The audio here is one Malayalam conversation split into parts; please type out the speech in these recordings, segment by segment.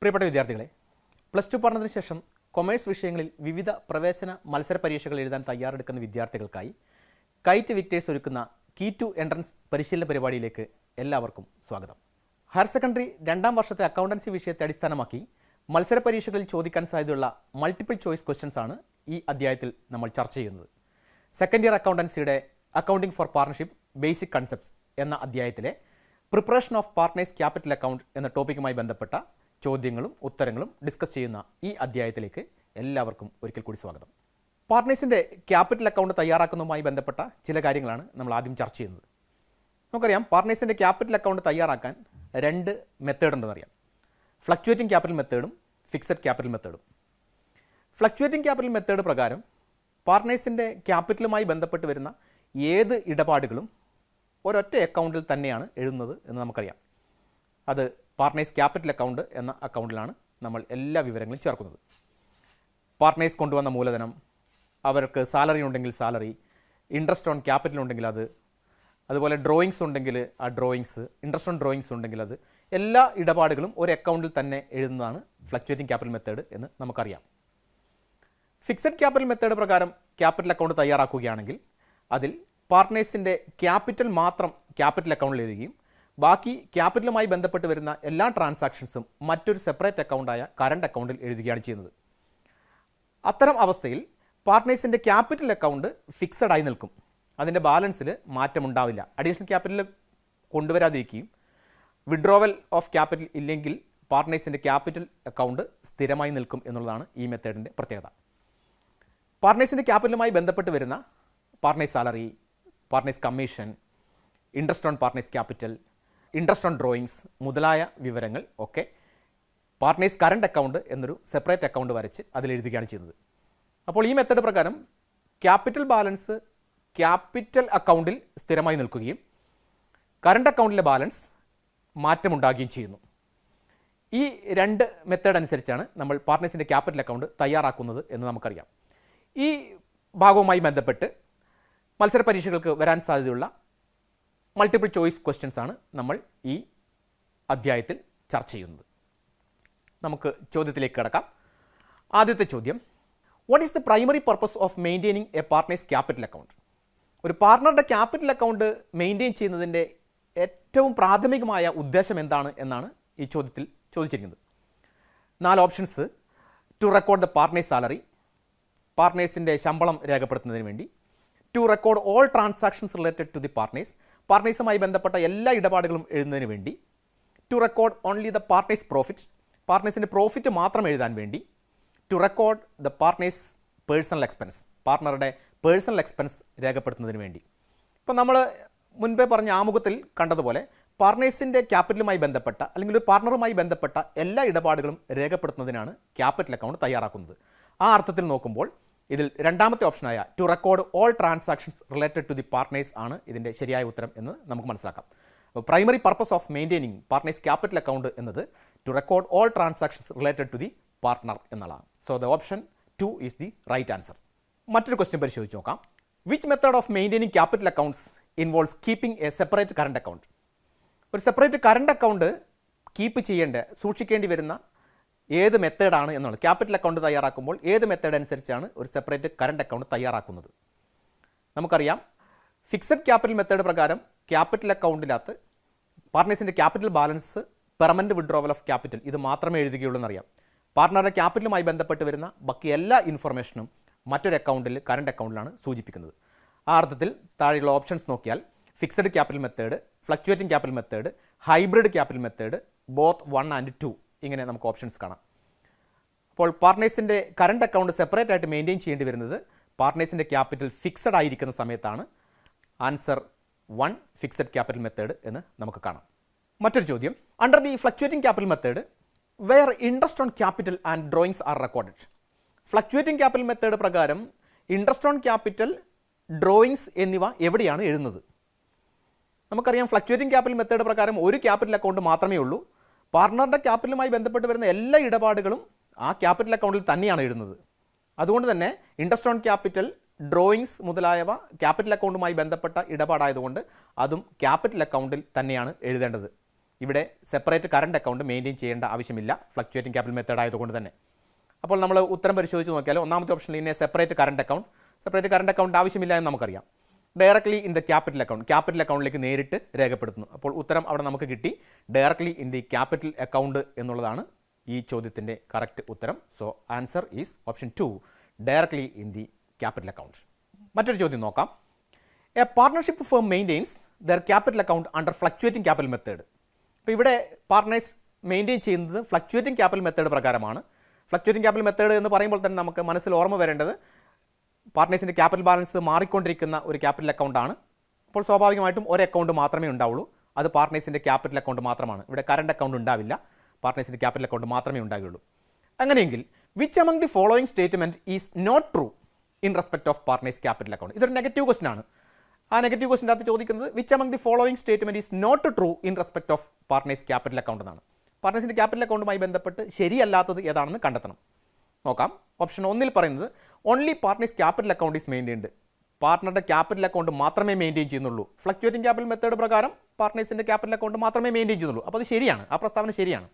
പ്രിയപ്പെട്ട വിദ്യാർത്ഥികളെ, പ്ലസ് ടു പഠനത്തിന് ശേഷം കൊമേഴ്സ് വിഷയങ്ങളിൽ വിവിധ പ്രവേശന മത്സര പരീക്ഷകൾ എഴുതാൻ തയ്യാറെടുക്കുന്ന വിദ്യാർത്ഥികൾക്കായി കൈറ്റ് വിക്ടേഴ്സ് ഒരുക്കുന്ന കീ ടു എൻട്രൻസ് പരിശീലന പരിപാടിയിലേക്ക് എല്ലാവർക്കും സ്വാഗതം. ഹയർ സെക്കൻഡറി രണ്ടാം വർഷത്തെ അക്കൗണ്ടൻസി വിഷയത്തെ അടിസ്ഥാനമാക്കി മത്സര പരീക്ഷകളിൽ ചോദിക്കാൻ സാധ്യതയുള്ള മൾട്ടിപ്പിൾ ചോയ്സ് ക്വസ്റ്റ്യൻസ് ആണ് ഈ അധ്യായത്തിൽ നമ്മൾ ചർച്ച ചെയ്യുന്നത്. സെക്കൻഡ് ഇയർ അക്കൗണ്ടൻസിയുടെ accounting for partnership basic concepts എന്ന അധ്യായത്തിലെ preparation of partners capital account എന്ന ടോപ്പിക്കുമായി ബന്ധപ്പെട്ട ചോദ്യങ്ങളും ഉത്തരങ്ങളും ഡിസ്കസ് ചെയ്യുന്ന ഈ അധ്യായത്തിലേക്ക് എല്ലാവർക്കും ഒരിക്കൽ കൂടി സ്വാഗതം. പാർട്ട്നേഴ്സിൻ്റെ ക്യാപിറ്റൽ അക്കൗണ്ട് തയ്യാറാക്കുന്നതുമായി ബന്ധപ്പെട്ട ചില കാര്യങ്ങളാണ് നമ്മൾ ആദ്യം ചർച്ച ചെയ്യുന്നത്. നമുക്കറിയാം, പാർട്ട്നേഴ്സിൻ്റെ ക്യാപിറ്റൽ അക്കൗണ്ട് തയ്യാറാക്കാൻ രണ്ട് മെത്തേഡ് ഉണ്ടെന്നറിയാം. ഫ്ലക്ച്വേറ്റിംഗ് ക്യാപിറ്റൽ മെത്തേഡും ഫിക്സഡ് ക്യാപിറ്റൽ മെത്തേഡും. ഫ്ലക്ച്വേറ്റിംഗ് ക്യാപിറ്റൽ മെത്തേഡ് പ്രകാരം പാർട്ട്നേഴ്സിൻ്റെ ക്യാപിറ്റലുമായി ബന്ധപ്പെട്ട് വരുന്ന ഏത് ഇടപാടുകളും ഒരൊറ്റ അക്കൗണ്ടിൽ തന്നെയാണ് എഴുതുന്നത് എന്ന് നമുക്കറിയാം. അത് പാർട്ട്നേഴ്സ് ക്യാപിറ്റൽ അക്കൗണ്ട് എന്ന അക്കൗണ്ടിലാണ് നമ്മൾ എല്ലാ വിവരങ്ങളും ചേർക്കുന്നത്. പാർട്ട്നേഴ്സ് കൊണ്ടുവന്ന മൂലധനം, അവർക്ക് സാലറി ഉണ്ടെങ്കിൽ സാലറി, ഇൻട്രസ്റ്റ് ഓൺ ക്യാപിറ്റൽ ഉണ്ടെങ്കിൽ അത്, അതുപോലെ ഡ്രോയിങ്സ് ഉണ്ടെങ്കിൽ ആ ഡ്രോയിങ്സ്, ഇൻട്രസ്റ്റ് ഓൺ ഡ്രോയിങ്സ് ഉണ്ടെങ്കിൽ അത്, എല്ലാ ഇടപാടുകളും ഒരു അക്കൗണ്ടിൽ തന്നെ എഴുതുന്നതാണ് ഫ്ലക്ച്വേറ്റിംഗ് ക്യാപിറ്റൽ മെത്തേഡ് എന്ന് നമുക്കറിയാം. ഫിക്സഡ് ക്യാപിറ്റൽ മെത്തേഡ് പ്രകാരം ക്യാപിറ്റൽ അക്കൗണ്ട് തയ്യാറാക്കുകയാണെങ്കിൽ അതിൽ പാർട്ട്നേഴ്സിൻ്റെ ക്യാപിറ്റൽ മാത്രം ക്യാപിറ്റൽ അക്കൗണ്ടിൽ എഴുതുകയും ബാക്കി ക്യാപിറ്റലുമായി ബന്ധപ്പെട്ട് വരുന്ന എല്ലാ ട്രാൻസാക്ഷൻസും മറ്റൊരു സെപ്പറേറ്റ് അക്കൗണ്ടായ കറണ്ട് അക്കൗണ്ടിൽ എഴുതുകയാണ് ചെയ്യുന്നത്. അത്തരം അവസ്ഥയിൽ പാർട്ട്നേഴ്സിൻ്റെ ക്യാപിറ്റൽ അക്കൗണ്ട് ഫിക്സഡ് ആയി നിൽക്കും. അതിൻ്റെ ബാലൻസിൽ മാറ്റമുണ്ടാവില്ല. അഡീഷണൽ ക്യാപിറ്റൽ കൊണ്ടുവരാതിരിക്കുകയും വിഡ്രോവൽ ഓഫ് ക്യാപിറ്റൽ ഇല്ലെങ്കിൽ പാർട്ട്നേഴ്സിൻ്റെ ക്യാപിറ്റൽ അക്കൗണ്ട് സ്ഥിരമായി നിൽക്കും എന്നുള്ളതാണ് ഈ മെത്തേഡിൻ്റെ പ്രത്യേകത. പാർട്ട്നേഴ്സിൻ്റെ ക്യാപിറ്റലുമായി ബന്ധപ്പെട്ട് വരുന്ന partners salary, partners commission, interest on partners capital, interest on drawings മുതലായ വിവരങ്ങൾ ഒക്കെ പാർട്ട്നേഴ്സ് കറണ്ട് അക്കൗണ്ട് എന്നൊരു സെപ്പറേറ്റ് അക്കൗണ്ട് വരച്ച് അതിലെഴുതുകയാണ് ചെയ്യുന്നത്. അപ്പോൾ ഈ മെത്തേഡ് പ്രകാരം ക്യാപിറ്റൽ ബാലൻസ് ക്യാപിറ്റൽ അക്കൗണ്ടിൽ സ്ഥിരമായി നിൽക്കുകയും കറണ്ട് അക്കൗണ്ടിലെ ബാലൻസ് മാറ്റമുണ്ടാകുകയും ചെയ്യുന്നു. ഈ രണ്ട് മെത്തേഡ് അനുസരിച്ചാണ് നമ്മൾ പാർട്ട്നേഴ്സിൻ്റെ ക്യാപിറ്റൽ അക്കൗണ്ട് തയ്യാറാക്കുന്നത് എന്ന് നമുക്കറിയാം. ഈ ഭാഗവുമായി ബന്ധപ്പെട്ട് മത്സര പരീക്ഷകൾക്ക് വരാൻ സാധ്യതയുള്ള മൾട്ടിപ്പിൾ ചോയ്സ് ക്വസ്റ്റ്യൻസ് ആണ് നമ്മൾ ഈ അധ്യായത്തിൽ ചർച്ച ചെയ്യുന്നത്. നമുക്ക് ചോദ്യത്തിലേക്ക് കടക്കാം. ആദ്യത്തെ ചോദ്യം, what is the primary purpose of maintaining a partners capital account? ഒരു പാർട്ട്ണറുടെ ക്യാപിറ്റൽ അക്കൗണ്ട് മെയിൻറ്റെയിൻ ചെയ്യുന്നതിൻ്റെ ഏറ്റവും പ്രാഥമികമായ ഉദ്ദേശം എന്താണ് എന്നാണ് ഈ ചോദ്യത്തിൽ ചോദിച്ചിരിക്കുന്നത്. 4 options: to record the partners salary, പാർട്ട്നേഴ്സിൻ്റെ ശമ്പളം രേഖപ്പെടുത്തുന്നതിന് വേണ്ടി; to record all transactions related to the partners, പാർട്ട്നേഴ്സുമായി ബന്ധപ്പെട്ട എല്ലാ ഇടപാടുകളും എഴുതുന്നതിന് വേണ്ടി; to record only the partners profit, പാർട്ട്നേഴ്സിൻ്റെ പ്രോഫിറ്റ് മാത്രം എഴുതാൻ വേണ്ടി; to record the partners personal expense, പാർട്ട്ണറുടെ പേഴ്സണൽ എക്സ്പെൻസ് രേഖപ്പെടുത്തുന്നതിന് വേണ്ടി. ഇപ്പോൾ നമ്മൾ മുൻപേ പറഞ്ഞ ആമുഖത്തിൽ കണ്ടതുപോലെ പാർട്ട്നേഴ്സിൻ്റെ ക്യാപിറ്റലുമായി ബന്ധപ്പെട്ട അല്ലെങ്കിൽ ഒരു പാർട്ട്ണറുമായി ബന്ധപ്പെട്ട എല്ലാ ഇടപാടുകളും രേഖപ്പെടുത്തുന്നതിനാണ് ക്യാപിറ്റൽ അക്കൗണ്ട് തയ്യാറാക്കുന്നത്. ആ അർത്ഥത്തിൽ നോക്കുമ്പോൾ ഇതിൽ രണ്ടാമത്തെ ഓപ്ഷനായ to record all transactions related to the partners ആണ് ഇതിൻ്റെ ശരിയായ ഉത്തരം എന്ന് നമുക്ക് മനസ്സിലാക്കാം. Primary purpose of maintaining partners capital account എന്നത് to record all transactions related to the partner എന്നുള്ളതാണ്. So the option 2 is the right answer. മറ്റൊരു ക്വസ്റ്റ്യൻ പരിശോധിച്ച് നോക്കാം. Which method of maintaining capital accounts involves keeping a separate current account? ഒരു സെപ്പറേറ്റ് കറണ്ട് അക്കൗണ്ട് സൂക്ഷിക്കേണ്ടി വരുന്ന ഏത് മെത്തേഡാണ് എന്നുള്ളത്, ക്യാപിറ്റൽ അക്കൗണ്ട് തയ്യാറാക്കുമ്പോൾ ഏത് മെത്തേഡ് അനുസരിച്ചാണ് ഒരു സെപ്പറേറ്റ് കറണ്ട് അക്കൗണ്ട് തയ്യാറാക്കുന്നത്? നമുക്കറിയാം, ഫിക്സഡ് ക്യാപിറ്റൽ മെത്തേഡ് പ്രകാരം ക്യാപിറ്റൽ അക്കൗണ്ടിനകത്ത് പാർട്ട്നേഴ്സിൻ്റെ capital balance, permanent withdrawal of capital ഇത് മാത്രമേ എഴുതുകയുള്ളൂ എന്നറിയാം. പാർട്ട്ണറുടെ ക്യാപിറ്റലുമായി ബന്ധപ്പെട്ട് വരുന്ന ബാക്കി എല്ലാ ഇൻഫർമേഷനും മറ്റൊരു അക്കൗണ്ടിൽ, കറണ്ട് അക്കൗണ്ടിലാണ് സൂചിപ്പിക്കുന്നത്. ആ അർത്ഥത്തിൽ താഴെയുള്ള ഓപ്ഷൻസ് നോക്കിയാൽ fixed capital method, fluctuating capital method, hybrid capital method, both 1 and 2 ഇങ്ങനെ നമുക്ക് ഓപ്ഷൻസ് കാണാം. അപ്പോൾ പാർട്ട്നേഴ്സിൻ്റെ കറണ്ട് അക്കൗണ്ട് സെപ്പറേറ്റ് ആയിട്ട് മെയിൻറ്റെയിൻ ചെയ്യേണ്ടി വരുന്നത് പാർട്ട്നേഴ്സിൻ്റെ ക്യാപിറ്റൽ ഫിക്സഡ് ആയിരിക്കുന്ന സമയത്താണ്. ആൻസർ 1 ഫിക്സഡ് ക്യാപിറ്റൽ മെത്തേഡ് എന്ന് നമുക്ക് കാണാം. മറ്റൊരു ചോദ്യം, under the fluctuating capital method where interest on capital and drawings are recorded? Fluctuating capital method പ്രകാരം ഇൻട്രസ്റ്റ് ഓൺ ക്യാപിറ്റൽ, ഡ്രോയിങ്സ് എന്നിവ എവിടെയാണ് എഴുതുന്നത്? നമുക്കറിയാം, ഫ്ലക്ച്വേറ്റിംഗ് ക്യാപിറ്റൽ മെത്തേഡ് പ്രകാരം ഒരു ക്യാപിറ്റൽ അക്കൗണ്ട് മാത്രമേ ഉള്ളൂ. പാർട്ട്ണറുടെ ക്യാപിറ്റലുമായി ബന്ധപ്പെട്ട് വരുന്ന എല്ലാ ഇടപാടുകളും ആ ക്യാപിറ്റൽ അക്കൗണ്ടിൽ തന്നെയാണ് എഴുതുന്നത്. അതുകൊണ്ട് തന്നെ ഇൻട്രസ്റ്റ് ഓൺ ക്യാപിറ്റൽ, ഡ്രോയിങ്സ് മുതലായവ ക്യാപിറ്റൽ അക്കൗണ്ടുമായി ബന്ധപ്പെട്ട ഇടപാടായതുകൊണ്ട് അതും ക്യാപിറ്റൽ അക്കൗണ്ടിൽ തന്നെയാണ് എഴുതേണ്ടത്. ഇവിടെ സെപ്പറേറ്റ് കറണ്ട് അക്കൗണ്ട് മെയിൻറ്റെയിൻ ചെയ്യേണ്ട ആവശ്യമില്ല, ഫ്ലക്ച്വേറ്റിംഗ് ക്യാപിറ്റൽ മെത്തേഡ് ആയതുകൊണ്ട് തന്നെ. അപ്പോൾ നമ്മൾ ഉത്തരം പരിശോധിച്ച് നോക്കിയാൽ ഒന്നാമത്തെ ഓപ്ഷനിൽ ഇന്നെ സെപ്പറേറ്റ് കറണ്ട് അക്കൗണ്ട് ആവശ്യമില്ല എന്ന് നമുക്കറിയാം. ഡയറക്ട്ലി ഇൻ ദ ക്യാപിറ്റൽ അക്കൗണ്ടിലേക്ക് നേരിട്ട് രേഖപ്പെടുത്തുന്നു. അപ്പോൾ ഉത്തരം അവിടെ നമുക്ക് കിട്ടി, directly in the capital account എന്നുള്ളതാണ് ഈ ചോദ്യത്തിൻ്റെ കറക്റ്റ് ഉത്തരം. So answer is option 2, directly in the capital account. മറ്റൊരു ചോദ്യം നോക്കാം. A partnership firm maintains there capital account under fluctuating capital method. അപ്പോൾ ഇവിടെ പാർട്ട്നേഴ്സ് മെയിൻറ്റെയിൻ ചെയ്യുന്നത് ഫ്ലക്ച്വേറ്റിംഗ് ക്യാപിറ്റൽ മെത്തേഡ് പ്രകാരമാണ്. ഫ്ലക്ച്വേറ്റിംഗ് ക്യാപിറ്റൽ മെത്തേഡ് എന്ന് പറയുമ്പോൾ തന്നെ നമുക്ക് മനസ്സിൽ ഓർമ്മ വരേണ്ടത് പാർട്ട്നേഴ്സിൻ്റെ ക്യാപിറ്റൽ ബാലൻസ് മാറിക്കൊണ്ടിരിക്കുന്ന ഒരു ക്യാപിറ്റൽ അക്കൗണ്ടാണ്. അപ്പോൾ സ്വാഭാവികമായിട്ടും ഒരു അക്കൗണ്ട് മാത്രമേ ഉണ്ടാവുള്ളൂ, അത് പാർട്ട്നേഴ്സിൻ്റെ ക്യാപിറ്റൽ അക്കൗണ്ട് മാത്രമാണ്. ഇവിടെ കറണ്ട് അക്കൗണ്ട് ഉണ്ടാവില്ല, പാർട്ട്നേഴ്സിൻ്റെ ക്യാപിറ്റൽ അക്കൗണ്ട് മാത്രമേ ഉണ്ടാവുകയുള്ളൂ. അങ്ങനെയെങ്കിൽ which among the following statement is not true in respect of partners capital account? ഇതൊരു നെഗറ്റീവ് ക്വസ്റ്റൻ ആണ്. ആ നെഗറ്റീവ് ക്വസ്റ്റിൻ്റെ അകത്ത് ചോദിക്കുന്നത് which among the following statement is not true in respect of partners capital account എന്നാണ്. പാർട്ട്നേഴ്സിൻ്റെ ക്യാപിറ്റൽ അക്കൗണ്ടുമായി ബന്ധപ്പെട്ട് ശരിയല്ലാത്തത് ഏതാണെന്ന് കണ്ടെത്തണം. നോക്കാം. ഓപ്ഷൻ 1 പറയുന്നത് only partners capital account is maintained. പാർട്ട്ണറുടെ ക്യാപിറ്റൽ അക്കൗണ്ട് മാത്രമേ മെയിൻറ്റെയിൻ ചെയ്യുന്നുള്ളൂ. ഫ്ലക്ച്വേറ്റിംഗ് ക്യാപിറ്റൽ മെത്തേഡ് പ്രകാരം പാർട്ട്നേഴ്സിൻ്റെ ക്യാപിറ്റൽ അക്കൗണ്ട് മാത്രമേ മെയിൻറ്റെയിൻ ചെയ്യുന്നുള്ളൂ. അപ്പോൾ അത് ശരിയാണ്, ആ പ്രസ്താവന ശരിയാണ്.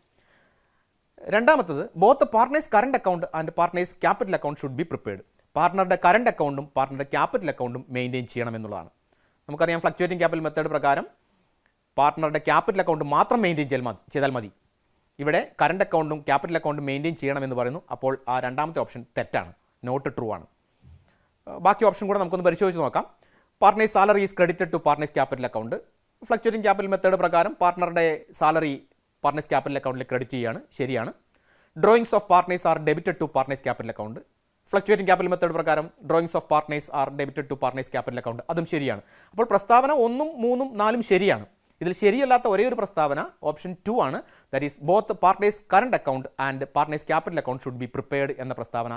രണ്ടാമത്തത് both partners current account and partners capital account should be prepared. പാർട്ട്ണറുടെ കറണ്ട് അക്കൗണ്ടും പാർട്ട്ണറുടെ ക്യാപിറ്റൽ അക്കൗണ്ടും മെയിൻറ്റെയിൻ ചെയ്യണം എന്നുള്ളതാണ്. നമുക്കറിയാം ഫ്ലക്ച്വേറ്റിംഗ് ക്യാപിറ്റൽ മെത്തേഡ് പ്രകാരം പാർട്ട്ണറുടെ ക്യാപിറ്റൽ അക്കൗണ്ട് മാത്രം മെയിൻറ്റെയിൻ ചെയ്താൽ മതി. ഇവിടെ കറണ്ട് അക്കൗണ്ടും ക്യാപിറ്റൽ അക്കൗണ്ടും മെയിൻറ്റെയിൻ ചെയ്യണമെന്ന് പറയുന്നു. അപ്പോൾ ആ രണ്ടാമത്തെ ഓപ്ഷൻ തെറ്റാണ്, നോട്ട് ട്രൂ ആണ്. ബാക്കി ഓപ്ഷൻ കൂടെ നമുക്കൊന്ന് പരിശോധിച്ച് നോക്കാം. Partners salary is credited to partners capital account. Fluctuating capital method പ്രകാരം പാർട്ട്ണറുടെ സാലറി പാർട്ട്നേഴ്സ് ക്യാപിറ്റൽ അക്കൗണ്ടിൽ ക്രെഡിറ്റ് ചെയ്യുകയാണ്, ശരിയാണ്. Drawings of partners are debited to partners capital account. Fluctuating capital method പ്രകാരം drawings of partners are debited to partners capital account, അതും ശരിയാണ്. അപ്പോൾ പ്രസ്താവന 1, 3, 4 ശരിയാണ്. ഇതിൽ ശരിയല്ലാത്ത ഒരേ ഒരു പ്രസ്താവന ഓപ്ഷൻ 2 ആണ്. That is both partners current account and partners capital account should be prepared എന്ന പ്രസ്താവന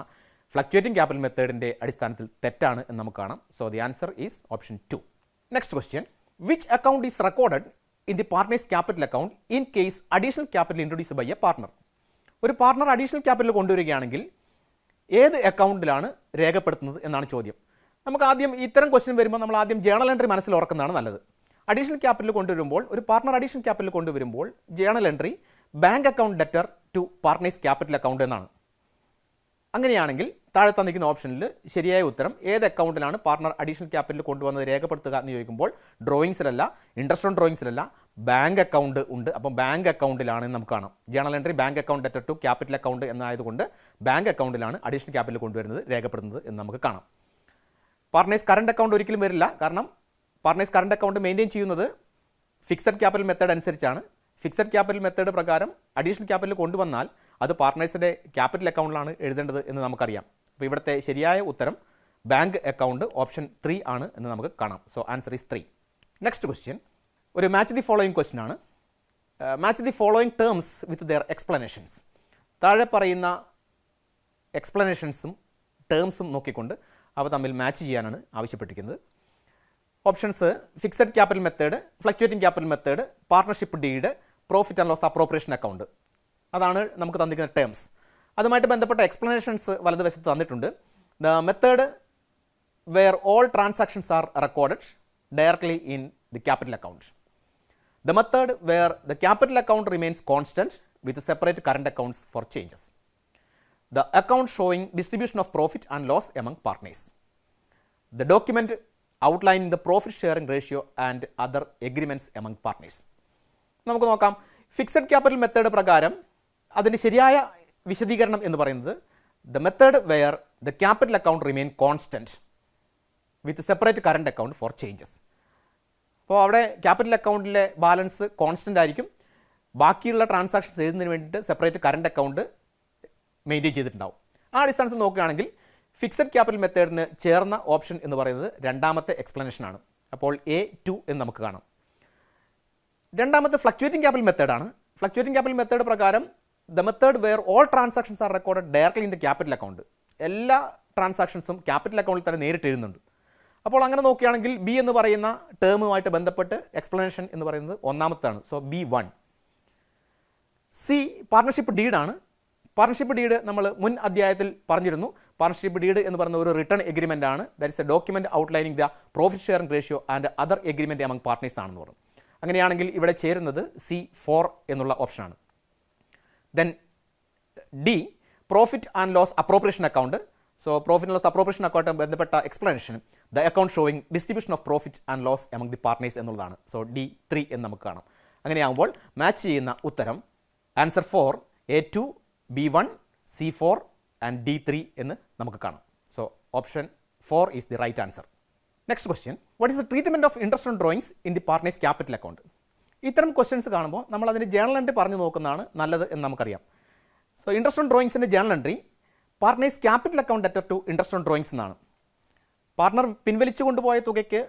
ഫ്ലക്ച്വേറ്റിംഗ് ക്യാപിറ്റൽ മെത്തേഡിൻ്റെ അടിസ്ഥാനത്തിൽ തെറ്റാണ് എന്ന് നമുക്ക് കാണാം. So the answer is option 2. Next question, which account is recorded in the partners capital account in case additional capital introduce by a partner? ഒരു പാർട്ട്ണർ അഡീഷണൽ ക്യാപിറ്റൽ കൊണ്ടുവരികയാണെങ്കിൽ ഏത് അക്കൗണ്ടിലാണ് രേഖപ്പെടുത്തുന്നത് എന്നാണ് ചോദ്യം. നമുക്ക് ആദ്യം ഇത്തരം ക്വസ്റ്റ്യൻ വരുമ്പോൾ നമ്മൾ ആദ്യം ജേണൽ എൻട്രി മനസ്സിൽ ഓർക്കുന്നതാണ് നല്ലത്. അഡീഷണൽ ക്യാപിറ്റൽ കൊണ്ടുവരുമ്പോൾ, ഒരു പാർട്ട്ണർ അഡീഷണൽ ക്യാപിറ്റൽ കൊണ്ടുവരുമ്പോൾ journal entry bank account debtor to partners capital account എന്നാണ്. അങ്ങനെയാണെങ്കിൽ താഴെ തന്നിരിക്കുന്ന ഓപ്ഷനിൽ ശരിയായ ഉത്തരം ഏത് അക്കൗണ്ടിലാണ് പാർട്ട്ണർ അഡീഷണൽ ക്യാപിറ്റൽ കൊണ്ടുവന്നത് രേഖപ്പെടുത്തുക എന്ന് ചോദിക്കുമ്പോൾ ഡ്രോയിങ്സിലല്ല, ഇൻട്രസ്റ്റ് ഓൺ ഡ്രോയിങ്സിലല്ല, ബാങ്ക് അക്കൗണ്ട് ഉണ്ട്. അപ്പം ബാങ്ക് അക്കൗണ്ടിലാണെന്ന് നമുക്ക് കാണാം. Journal entry bank account debtor to capital account എന്നായതുകൊണ്ട് ബാങ്ക് അക്കൗണ്ടിലാണ് അഡീഷണൽ ക്യാപിറ്റൽ കൊണ്ടുവരുന്നത് രേഖപ്പെടുത്തുന്നത് എന്ന് നമുക്ക് കാണാം. പാർട്ട്നേഴ്സ് കറണ്ട് അക്കൗണ്ട് ഒരിക്കലും വരില്ല, കാരണം പാർട്ട്നേഴ്സ് കറണ്ട് അക്കൗണ്ട് മെയിൻറ്റെയിൻ ചെയ്യുന്നത് ഫിക്സഡ് ക്യാപിറ്റൽ മെത്തേഡ് അനുസരിച്ചാണ്. ഫിക്സഡ് ക്യാപിറ്റൽ മെത്തേഡ് പ്രകാരം അഡീഷണൽ ക്യാപിറ്റൽ കൊണ്ടുവന്നാൽ അത് പാർട്ട്നേഴ്സിൻ്റെ ക്യാപിറ്റൽ അക്കൗണ്ടിലാണ് എഴുതേണ്ടത് എന്ന് നമുക്കറിയാം. അപ്പോൾ ഇവിടുത്തെ ശരിയായ ഉത്തരം ബാങ്ക് അക്കൗണ്ട് ഓപ്ഷൻ 3 ആണ് എന്ന് നമുക്ക് കാണാം. So answer is 3. Next question ഒരു മാച്ച് ദി ഫോളോയിങ് ക്വസ്റ്റ്യൻ ആണ്. Match the following terms with their explanations. താഴെ പറയുന്ന എക്സ്പ്ലനേഷൻസും ടേംസും നോക്കിക്കൊണ്ട് അവ തമ്മിൽ മാച്ച് ചെയ്യാനാണ് ആവശ്യപ്പെട്ടിരിക്കുന്നത്. Options fixed capital method, fluctuating capital method, partnership deed, profit and loss appropriation account. അതാണ് നമുക്ക് തന്നിരിക്കുന്ന ടേംസ്. അതുമായിട്ട് ബന്ധപ്പെട്ട എക്സ്പ്ലനേഷൻസ് വലതുവശത്ത് തന്നിട്ടുണ്ട്. The method where all transactions are recorded directly in the capital account. The method where the capital account remains constant with separate current accounts for changes. The account showing distribution of profit and loss among partners. The document outlining the profit sharing ratio and other agreements among partners. നമുക്ക് നോക്കാം. ഫിക്സഡ് ക്യാപിറ്റൽ മെത്തേഡ് പ്രകാരം അതിൻ്റെ ശരിയായ വിശദീകരണം എന്ന് പറയുന്നത് the method where the capital account remain constant with separate current account for changes. അപ്പോൾ അവിടെ ക്യാപിറ്റൽ അക്കൗണ്ടിലെ ബാലൻസ് കോൺസ്റ്റന്റ് ആയിരിക്കും, ബാക്കിയുള്ള ട്രാൻസാക്ഷൻസ് എഴുതുന്നതിന് വേണ്ടിയിട്ട് സെപ്പറേറ്റ് കറണ്ട് അക്കൗണ്ട് മെയിൻറ്റെയിൻ ചെയ്തിട്ടുണ്ടാവും. ആ അടിസ്ഥാനത്തിൽ നോക്കുകയാണെങ്കിൽ ഫിക്സഡ് ക്യാപിറ്റൽ മെത്തേഡിന് ചേർന്ന ഓപ്ഷൻ എന്ന് പറയുന്നത് രണ്ടാമത്തെ എക്സ്പ്ലനേഷനാണ്. അപ്പോൾ A2 എന്ന് നമുക്ക് കാണാം. രണ്ടാമത്തെ ഫ്ലക്ച്വേറ്റിംഗ് ക്യാപിറ്റൽ മെത്തേഡാണ്. ഫ്ലക്ച്വേറ്റിംഗ് ക്യാപിറ്റൽ മെത്തേഡ് പ്രകാരം the method where all transactions are recorded directly in the capital account. എല്ലാ ട്രാൻസാക്ഷൻസും ക്യാപിറ്റൽ അക്കൗണ്ടിൽ തന്നെ നേരിട്ട് എഴുതുന്നുണ്ട്. അപ്പോൾ അങ്ങനെ നോക്കുകയാണെങ്കിൽ ബി എന്ന് പറയുന്ന ടേമുമായിട്ട് ബന്ധപ്പെട്ട് എക്സ്പ്ലനേഷൻ എന്ന് പറയുന്നത് ഒന്നാമത്താണ്. So B1. സി പാർട്ണർഷിപ്പ് ഡീഡാണ്. പാർട്ണർഷിപ്പ് ഡീഡ് നമ്മൾ മുൻ അധ്യായത്തിൽ പറഞ്ഞിരുന്നു. പാർട്ണർഷിപ്പ് ഡീഡ് എന്ന് പറയുന്ന ഒരു റിട്ടേൺ എഗ്രിമെൻ്റ് ആണ്. That is a document outlining the profit sharing ratio and other agreement among partners ആണെന്ന് പറഞ്ഞു. അങ്ങനെയാണെങ്കിൽ ഇവിടെ ചേരുന്നത് C4 എന്നുള്ള ഓപ്ഷനാണ്. Then the profit and loss appropriation account. So profit and loss appropriation account ബന്ധപ്പെട്ട explanation the account showing distribution of profit and loss among the partners എന്നുള്ളതാണ്. സോ D3 എന്ന് നമുക്ക് കാണാം. അങ്ങനെയാകുമ്പോൾ മാച്ച് ചെയ്യുന്ന ഉത്തരം answer 4 A2 B1 C4 and D3 എന്ന് നമുക്ക് കാണാം. So option 4 is the right answer. Next question, what is the treatment of interest on drawings in the partners capital account? ഇത്തരം ക്വസ്റ്റ്യൻസ് കാണുമ്പോൾ നമ്മൾ അതിന് ജേണൽ എൻട്രി പറഞ്ഞു നോക്കുന്നതാണ് നല്ലത് എന്ന് നമുക്കറിയാം. സോ ഇൻട്രസ്റ്റ് ഓൺ ഡ്രോയിങ്സിൻ്റെ journal entry partners capital account debtor to interest on drawings എന്നാണ്. പാർട്ട്ണർ പിൻവലിച്ചു കൊണ്ടുപോയ തുകയ്ക്ക്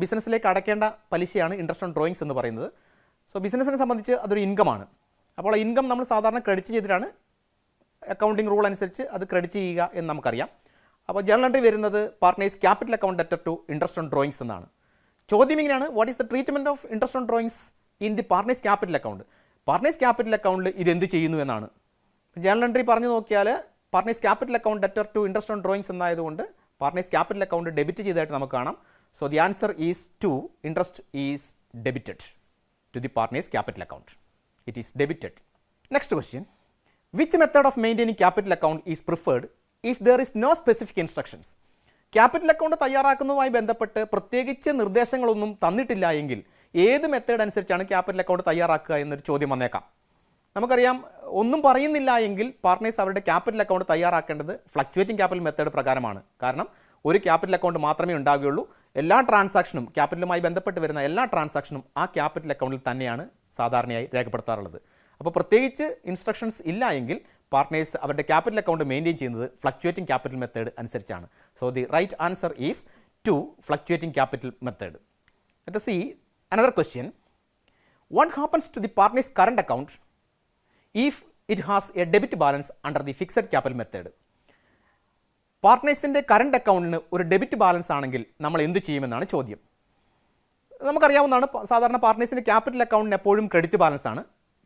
ബിസിനസ്സിലേക്ക് അടയ്ക്കേണ്ട പലിശയാണ് ഇൻട്രസ്റ്റ് ഓൺ ഡ്രോയിങ്സ് എന്ന് പറയുന്നത്. സോ ബിസിനസ്സിനെ സംബന്ധിച്ച് അതൊരു ഇൻകമാണ്. അപ്പോൾ ആ ഇൻകം നമ്മൾ സാധാരണ ക്രെഡിറ്റ് ചെയ്തിട്ടാണ് അക്കൗണ്ടിങ് റൂൾ അനുസരിച്ച് അത് ക്രെഡിറ്റ് ചെയ്യുക എന്ന് നമുക്കറിയാം. അപ്പോൾ ജേണൽ എൻട്രി വരുന്നത് partners capital account debtor to interest on drawings എന്നാണ്. ചോദ്യം ഇങ്ങനെയാണ്, what is the treatment of interest on drawings in the partners capital account? Partners capital അക്കൗണ്ടിൽ ഇതെന്ത് ചെയ്യുന്നു എന്നാണ്. ജേണൽ എൻട്രി പറഞ്ഞു നോക്കിയാൽ partners capital account debtor to interest on drawings എന്നായതുകൊണ്ട് പാർട്ട്നേഴ്സ് ക്യാപിറ്റൽ അക്കൗണ്ട് ഡെബിറ്റ് ചെയ്തതായിട്ട് നമുക്ക് കാണാം. So the answer is 2, interest is debited to the partners capital account. It is debited. Next question, which method of maintaining capital account is preferred if there is no specific instructions? Capital account തയ്യാറാക്കുന്നതുമായി ബന്ധപ്പെട്ട് പ്രത്യേകിച്ച് നിർദ്ദേശങ്ങളൊന്നും തന്നിട്ടില്ല എങ്കിൽ ഏത് മെത്തേഡ് അനുസരിച്ചാണ് ക്യാപിറ്റൽ അക്കൗണ്ട് തയ്യാറാക്കുക എന്നൊരു ചോദ്യം വന്നേക്കാം. നമുക്കറിയാം, ഒന്നും പറയുന്നില്ല എങ്കിൽ പാർട്ട്നേഴ്സ് അവരുടെ ക്യാപിറ്റൽ അക്കൗണ്ട് തയ്യാറാക്കേണ്ടത് ഫ്ലക്ച്വേറ്റിംഗ് ക്യാപിറ്റൽ മെത്തേഡ് പ്രകാരമാണ്. കാരണം ഒരു ക്യാപിറ്റൽ അക്കൗണ്ട് മാത്രമേ ഉണ്ടാവുകയുള്ളൂ. എല്ലാ ട്രാൻസാക്ഷനും, ക്യാപിറ്റലുമായി ബന്ധപ്പെട്ട് വരുന്ന എല്ലാ ട്രാൻസാക്ഷനും ആ ക്യാപിറ്റൽ അക്കൗണ്ടിൽ തന്നെയാണ് സാധാരണയായി രേഖപ്പെടുത്താറുള്ളത്. അപ്പോൾ പ്രത്യേകിച്ച് ഇൻസ്ട്രക്ഷൻസ് ഇല്ല എങ്കിൽ പാർട്ട്നേഴ്സ് അവരുടെ ക്യാപിറ്റൽ അക്കൗണ്ട് മെയിൻറ്റെയിൻ ചെയ്യുന്നത് ഫ്ലക്ച്വേറ്റിംഗ് ക്യാപിറ്റൽ മെത്തേഡ് അനുസരിച്ചാണ്. So the right answer is 2, fluctuating capital method. Let us see another question. What happens to the partner's current account if it has a debit balance under the fixed capital method? പാർട്ട്നേഴ്സിൻ്റെ കറണ്ട് അക്കൗണ്ടിന് ഒരു ഡെബിറ്റ് ബാലൻസ് ആണെങ്കിൽ നമ്മൾ എന്ത് ചെയ്യുമെന്നാണ് ചോദ്യം. നമുക്കറിയാവുന്നതാണ്, സാധാരണ പാർട്ട്നേഴ്സിൻ്റെ ക്യാപിറ്റൽ അക്കൗണ്ടിന് എപ്പോഴും ക്രെഡിറ്റ് ബാലൻസ് ആണ്.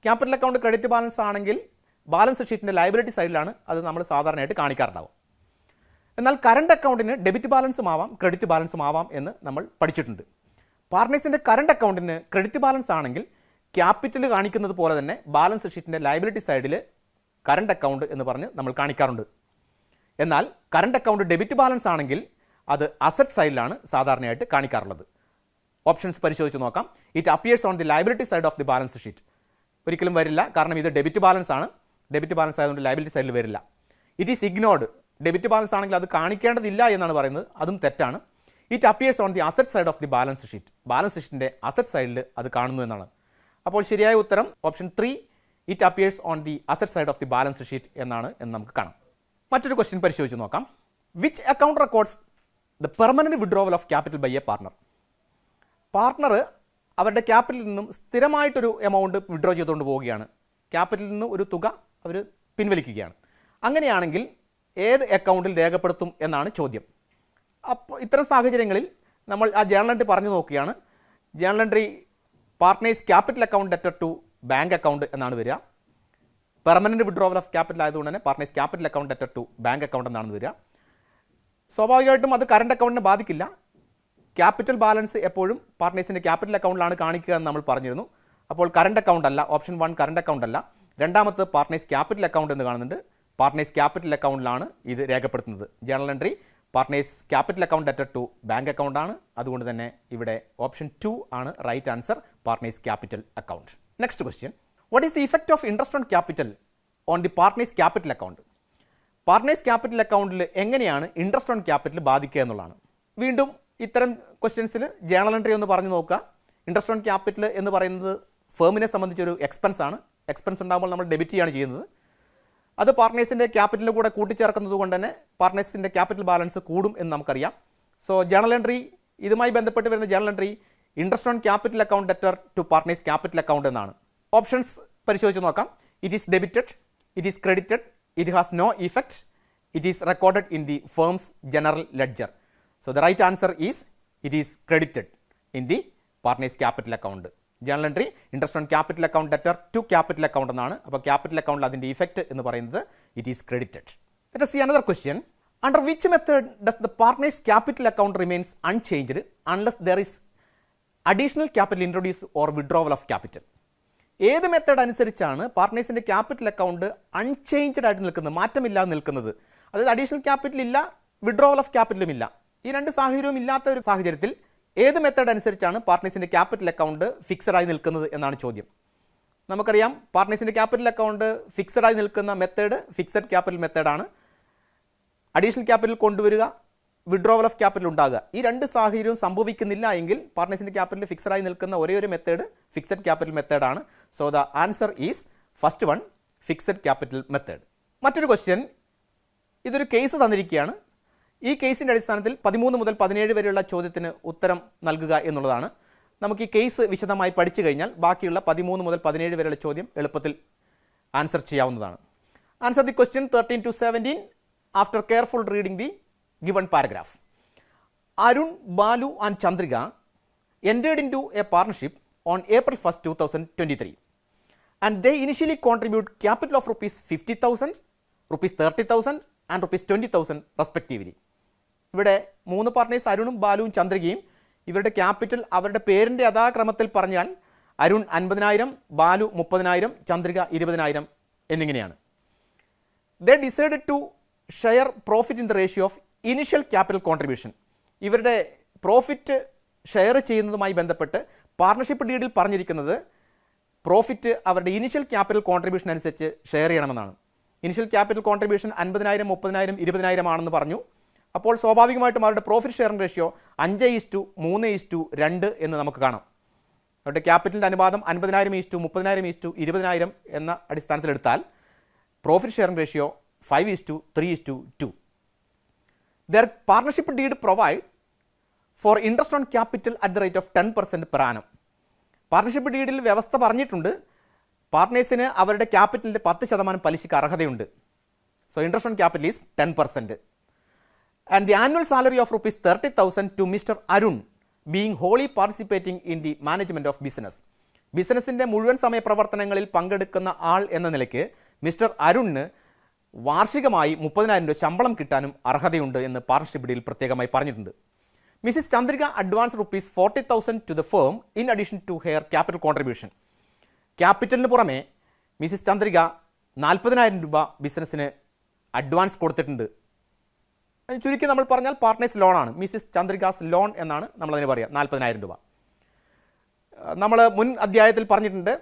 ക്യാപിറ്റൽ അക്കൗണ്ട് ക്രെഡിറ്റ് ബാലൻസ് ആണെങ്കിൽ ബാലൻസ് ഷീറ്റിൻ്റെ ലയബിലിറ്റി സൈഡിലാണ് അത് നമ്മൾ സാധാരണയായിട്ട് കാണിക്കാറുണ്ടാവും. എന്നാൽ കറണ്ട് അക്കൗണ്ടിന് ഡെബിറ്റ് ബാലൻസും ആവാം ക്രെഡിറ്റ് ബാലൻസും ആവാം എന്ന് നമ്മൾ പഠിച്ചിട്ടുണ്ട്. പാർട്ട്നേഴ്സിൻ്റെ കറണ്ട് അക്കൗണ്ടിന് ക്രെഡിറ്റ് ബാലൻസ് ആണെങ്കിൽ ക്യാപിറ്റൽ കാണിക്കുന്നത് പോലെ തന്നെ ബാലൻസ് ഷീറ്റിൻ്റെ ലയബിലിറ്റി സൈഡിൽ കറണ്ട് അക്കൗണ്ട് എന്ന് പറഞ്ഞ് നമ്മൾ കാണിക്കാറുണ്ട്. എന്നാൽ കറണ്ട് അക്കൗണ്ട് ഡെബിറ്റ് ബാലൻസ് ആണെങ്കിൽ അത് അസറ്റ് സൈഡിലാണ് സാധാരണയായിട്ട് കാണിക്കാറുള്ളത്. ഓപ്ഷൻസ് പരിശോധിച്ച് നോക്കാം. It appears on the liability side of the balance sheet. ഒരിക്കലും വരില്ല, കാരണം ഇത് ഡെബിറ്റ് ബാലൻസ് ആണ്. ഡെബിറ്റ് ബാലൻസ് ആയതുകൊണ്ട് ലയബിലിറ്റി സൈഡിൽ വരില്ല. It is ignored. Debit balance ആണെങ്കിൽ അത് കാണിക്കേണ്ടതില്ല എന്നാണ് പറയുന്നത്, അതും തെറ്റാണ്. It appears on the asset side of the balance sheet. Balance ഷീറ്റിൻ്റെ അസറ്റ് സൈഡിൽ അത് കാണുന്നു എന്നാണ്. അപ്പോൾ ശരിയായ ഉത്തരം option 3, it appears on the asset side of the balance sheet എന്നാണ് എന്ന് നമുക്ക് കാണാം. മറ്റൊരു ക്വസ്റ്റ്യൻ പരിശോധിച്ച് നോക്കാം. Which account records the permanent withdrawal of capital by a partner? Partner അവരുടെ ക്യാപിറ്റലിൽ നിന്നും സ്ഥിരമായിട്ടൊരു എമൗണ്ട് വിഡ്രോ ചെയ്തുകൊണ്ട് പോവുകയാണ്. ക്യാപിറ്റലിൽ നിന്ന് ഒരു തുക അവർ പിൻവലിക്കുകയാണ്. അങ്ങനെയാണെങ്കിൽ ഏത് അക്കൗണ്ടിൽ രേഖപ്പെടുത്തും എന്നാണ് ചോദ്യം. അപ്പോൾ ഇത്തരം സാഹചര്യങ്ങളിൽ നമ്മൾ ആ ജേണൽ എൻട്രി പറഞ്ഞു നോക്കുകയാണ്. Journal entry partners capital account debtor to bank account എന്നാണ് വരിക. പെർമനൻറ്റ് വിഡ്രോവൽ ഓഫ് ക്യാപിറ്റൽ ആയതുകൊണ്ട് തന്നെ partners capital account debtor to bank account എന്നാണ് വരിക. സ്വാഭാവികമായിട്ടും അത് കറണ്ട് അക്കൗണ്ടിനെ ബാധിക്കില്ല. ക്യാപിറ്റൽ ബാലൻസ് എപ്പോഴും പാർട്ട്നേഴ്സിൻ്റെ ക്യാപിറ്റൽ അക്കൗണ്ടിലാണ് കാണിക്കുക എന്ന് നമ്മൾ പറഞ്ഞിരുന്നു. അപ്പോൾ കറണ്ട് അക്കൗണ്ട് അല്ല, ഓപ്ഷൻ 1 കറണ്ട് അക്കൗണ്ട് അല്ല. രണ്ടാമത്തെ പാർട്ട്നേഴ്സ് ക്യാപിറ്റൽ അക്കൗണ്ട് എന്ന് കാണുന്നുണ്ട്. പാർട്ട്നേഴ്സ് ക്യാപിറ്റൽ അക്കൗണ്ടിലാണ് ഇത് രേഖപ്പെടുത്തുന്നത്. Journal entry partners capital account debtor to bank account ആണ്. അതുകൊണ്ട് തന്നെ ഇവിടെ ഓപ്ഷൻ 2 ആണ് right answer, partners capital account. Next question, what is the effect of interest on capital on the partners capital account? Partners capital അക്കൗണ്ടിൽ എങ്ങനെയാണ് ഇൻട്രസ്റ്റ് ഓൺ ക്യാപിറ്റൽ ബാധിക്കുക എന്നുള്ളതാണ്. വീണ്ടും ഇത്തരം ക്വസ്റ്റ്യൻസിൽ ജേണൽ എൻട്രി ഒന്ന് പറഞ്ഞു നോക്കുക. ഇൻട്രസ്റ്റ് ഓൺ ക്യാപിറ്റൽ എന്ന് പറയുന്നത് ഫേമിനെ സംബന്ധിച്ചൊരു എക്സ്പെൻസ് ആണ്. എക്സ്പെൻസ് ഉണ്ടാകുമ്പോൾ നമ്മൾ ഡെബിറ്റ് ചെയ്യാണ് ചെയ്യുന്നത്. അത് പാർട്ട്നേഴ്സിൻ്റെ ക്യാപിറ്റലിൽ കൂടെ കൂട്ടിച്ചേർക്കുന്നത് കൊണ്ട് തന്നെ പാർട്ട്നേഴ്സിൻ്റെ ക്യാപിറ്റൽ ബാലൻസ് കൂടും എന്ന് നമുക്കറിയാം. സോ ജേണൽ എൻട്രി, ഇതുമായി ബന്ധപ്പെട്ട് വരുന്ന journal entry interest on capital account debtor to partners capital account എന്നാണ്. ഓപ്ഷൻസ് പരിശോധിച്ച് നോക്കാം. It is debited, it is credited, it has no effect, it is recorded in the firm's general ledger. So the right answer is it is credited in the partners capital account. Journal entry interest on capital account debtor to capital account എന്നാണ്. അപ്പോൾ capital account അതിൻ്റെ ഇഫക്റ്റ് എന്ന് പറയുന്നത് it is credited. Let us see another question. Under which method does the partners capital account remains unchanged unless there is additional capital introduce or withdrawal of capital. ഏത് മെത്തേഡ് അനുസരിച്ചാണ് പാർട്ട്നേഴ്സിൻ്റെ ക്യാപിറ്റൽ അക്കൗണ്ട് അൺചേഞ്ച്ഡ് ആയിട്ട് നിൽക്കുന്നത്, മാറ്റമില്ലാതെ നിൽക്കുന്നത്? അതായത് അഡീഷണൽ ക്യാപിറ്റൽ ഇല്ല, വിഡ്രോവൽ ഓഫ് ക്യാപിറ്റലും ഇല്ല. ഈ രണ്ട് സാഹചര്യവും ഇല്ലാത്ത ഒരു സാഹചര്യത്തിൽ ഏത് മെത്തേഡ് അനുസരിച്ചാണ് പാർട്ട്നേഴ്സിൻ്റെ ക്യാപിറ്റൽ അക്കൗണ്ട് ഫിക്സഡ് ആയി നിൽക്കുന്നത് എന്നാണ് ചോദ്യം. നമുക്കറിയാം പാർട്ട്നേഴ്സിൻ്റെ ക്യാപിറ്റൽ അക്കൗണ്ട് ഫിക്സഡ് ആയി നിൽക്കുന്ന മെത്തേഡ് ഫിക്സഡ് ക്യാപിറ്റൽ മെത്തേഡാണ്. അഡീഷണൽ ക്യാപിറ്റൽ കൊണ്ടുവരിക, വിഡ്രോവൽ ഓഫ് ക്യാപിറ്റൽ ഉണ്ടാകുക. ഈ രണ്ട് സാഹചര്യവും സംഭവിക്കുന്നില്ല എങ്കിൽ പാർട്ട്നേഴ്സിൻ്റെ ക്യാപിറ്റൽ ഫിക്സഡ് ആയി നിൽക്കുന്ന ഒരേ ഒരു മെത്തേഡ് ഫിക്സഡ് ക്യാപിറ്റൽ മെത്തേഡാണ്. So the answer is first one, fixed capital method. മറ്റൊരു ക്വസ്റ്റ്യൻ, ഇതൊരു കേസ് തന്നിരിക്കുകയാണ്. ഈ കേസിൻ്റെ അടിസ്ഥാനത്തിൽ 13 മുതൽ 17 വരെയുള്ള ചോദ്യത്തിന് ഉത്തരം നൽകുക എന്നുള്ളതാണ്. നമുക്ക് ഈ കേസ് വിശദമായി പഠിച്ചു കഴിഞ്ഞാൽ ബാക്കിയുള്ള 13 മുതൽ 17 വരെയുള്ള ചോദ്യം എളുപ്പത്തിൽ ആൻസർ ചെയ്യാവുന്നതാണ്. Answer the question 13 to 17 after careful reading the given paragraph. Arun, Balu and Chandrika entered into a partnership on April 1st, 2023 and they initially contribute capital of rupees 50,000, rupees 30,000 and rupees 20,000 respectively. ഇവിടെ 3 പാർട്ട്നേഴ്സ് അരുണും ബാലുവും ചന്ദ്രികയും ഇവരുടെ ക്യാപിറ്റൽ അവരുടെ പേരിൻ്റെ യഥാക്രമത്തിൽ പറഞ്ഞാൽ അരുൺ 50,000, ബാലു 30,000, ചന്ദ്രിക 20,000 എന്നിങ്ങനെയാണ്. They decided to share profit in the ratio of initial capital contribution. ഇവരുടെ പ്രോഫിറ്റ് ഷെയർ ചെയ്യുന്നതുമായി ബന്ധപ്പെട്ട് പാർട്ണർഷിപ്പ് ഡീഡിൽ പറഞ്ഞിരിക്കുന്നത് പ്രോഫിറ്റ് അവരുടെ ഇനിഷ്യൽ ക്യാപിറ്റൽ കോൺട്രിബ്യൂഷൻ അനുസരിച്ച് ഷെയർ ചെയ്യണമെന്നാണ്. ഇനിഷ്യൽ ക്യാപിറ്റൽ കോൺട്രിബ്യൂഷൻ 50,000, 30,000, 20,000 ആണെന്ന് പറഞ്ഞു. അപ്പോൾ സ്വാഭാവികമായിട്ടും അവരുടെ പ്രോഫിറ്റ് ഷെയറിംഗ് റേഷ്യോ 5:3:2 എന്ന് നമുക്ക് കാണാം. അവരുടെ ക്യാപിറ്റലിൻ്റെ അനുപാതം 50,000:30,000:20,000 എന്ന അടിസ്ഥാനത്തിലെടുത്താൽ profit sharing ratio 5:3:2. Their partnership deed provide for interest on capital at the rate of 10% per annum. Partnership ഡീഡിൽ വ്യവസ്ഥ പറഞ്ഞിട്ടുണ്ട് പാർട്ട്നേഴ്സിന് അവരുടെ ക്യാപിറ്റലിൻ്റെ 10% പലിശയ്ക്ക് അർഹതയുണ്ട്. So interest on capital is 10%. And the annual salary of rupees 30,000 to mister Arun being wholly participating in the management of business. ബിസിനസ്സിൻ്റെ മുഴുവൻ സമയ പ്രവർത്തനങ്ങളിൽ പങ്കെടുക്കുന്ന ആൾ എന്ന നിലയ്ക്ക് മിസ്റ്റർ അരുണിന് വാർഷികമായി 30,000 രൂപ ശമ്പളം കിട്ടാനും അർഹതയുണ്ട് എന്ന് പാർട്ണർഷിപ്പ് ഡീൽ പ്രത്യേകമായി പറഞ്ഞിട്ടുണ്ട്. Mrs Chandrika advance rupees 40,000 to the firm in addition to her capital contribution. ക്യാപിറ്റലിന് പുറമെ മിസ്സിസ് ചന്ദ്രിക 40,000 രൂപ ബിസിനസ്സിന് അഡ്വാൻസ് കൊടുത്തിട്ടുണ്ട്. ചുരുക്കി നമ്മൾ പറഞ്ഞാൽ പാർട്ട്നേഴ്സ് ലോണാണ്, മിസ്സിസ് ചന്ദ്രികാസ് ലോൺ എന്നാണ് നമ്മളതിന് പറയുക. 40,000 രൂപ നമ്മൾ മുൻ അധ്യായത്തിൽ പറഞ്ഞിട്ടുണ്ട്.